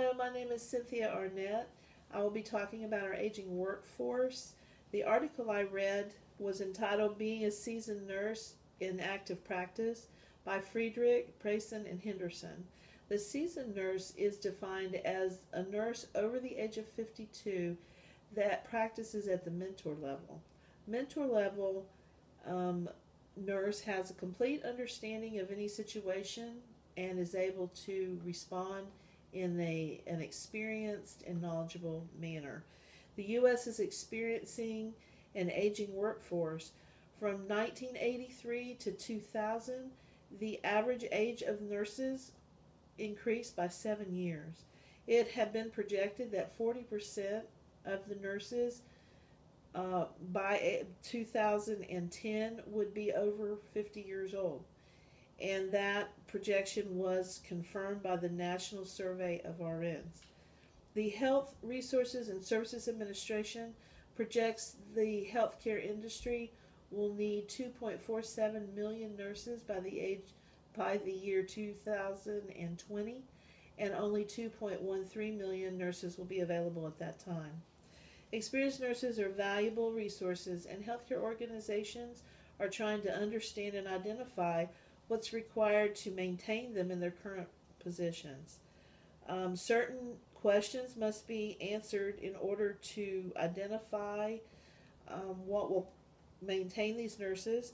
Hello, my name is Cynthia Arnett. I will be talking about our aging workforce. The article I read was entitled Being a Seasoned Nurse in Active Practice by Friedrich, Prayson, and Henderson. The seasoned nurse is defined as a nurse over the age of 52 that practices at the mentor level. Mentor level nurse has a complete understanding of any situation and is able to respond in an experienced and knowledgeable manner. The U.S. is experiencing an aging workforce. From 1983 to 2000, the average age of nurses increased by 7 years. It had been projected that 40% of the nurses by 2010 would be over 50 years old. And that projection was confirmed by the National Survey of RNs. The Health Resources and Services Administration projects the healthcare industry will need 2.47 million nurses by the year 2020, and only 2.13 million nurses will be available at that time. Experienced nurses are valuable resources, and healthcare organizations are trying to understand and identify what's required to maintain them in their current positions. Certain questions must be answered in order to identify what will maintain these nurses,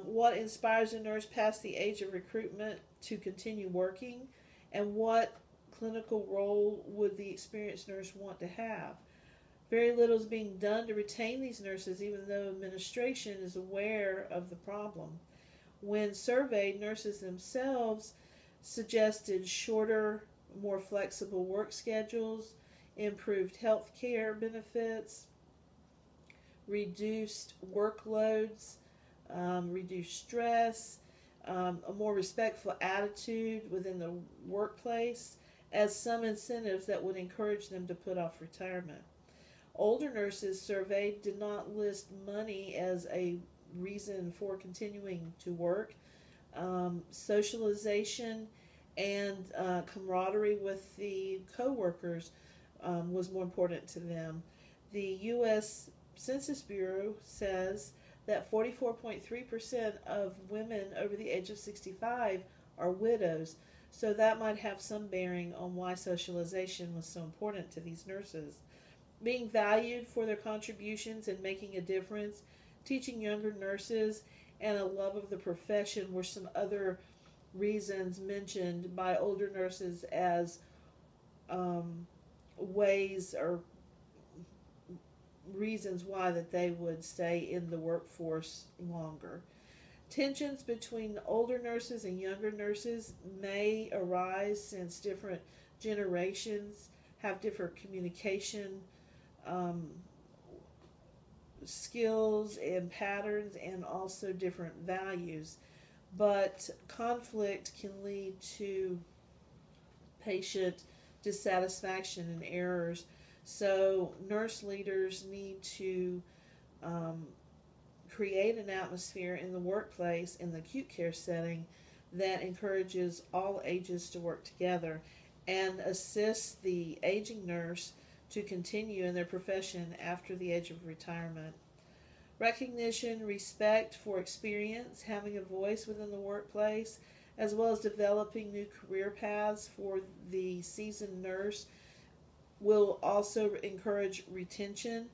what inspires a nurse past the age of recruitment to continue working, and what clinical role would the experienced nurse want to have. Very little is being done to retain these nurses, even though administration is aware of the problem. When surveyed, nurses themselves suggested shorter, more flexible work schedules, improved health care benefits, reduced workloads, reduced stress, a more respectful attitude within the workplace, as some incentives that would encourage them to put off retirement. Older nurses surveyed did not list money as a reason for continuing to work. Socialization and camaraderie with the co-workers was more important to them. The U.S. Census Bureau says that 44.3% of women over the age of 65 are widows, so that might have some bearing on why socialization was so important to these nurses. Being valued for their contributions and making a difference, teaching younger nurses, and a love of the profession were some other reasons mentioned by older nurses as ways or reasons why that they would stay in the workforce longer. Tensions between older nurses and younger nurses may arise since different generations have different communication skills and patterns, and also different values. But conflict can lead to patient dissatisfaction and errors. So nurse leaders need to create an atmosphere in the workplace, in the acute care setting, that encourages all ages to work together and assists the aging nurse to continue in their profession after the age of retirement. Recognition, respect for experience, having a voice within the workplace, as well as developing new career paths for the seasoned nurse will also encourage retention.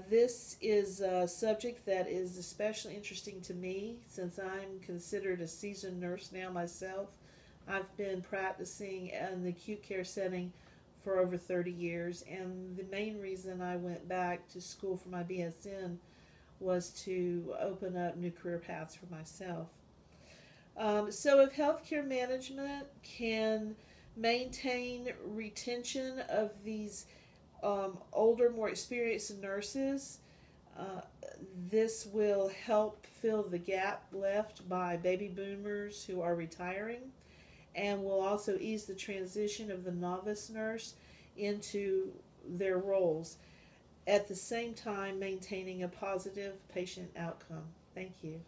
This is a subject that is especially interesting to me since I'm considered a seasoned nurse now myself. I've been practicing in the acute care setting for over 30 years, and the main reason I went back to school for my BSN was to open up new career paths for myself. So if healthcare management can maintain retention of these older, more experienced nurses, this will help fill the gap left by baby boomers who are retiring, and will also ease the transition of the novice nurse into their roles, at the same time maintaining a positive patient outcome. Thank you.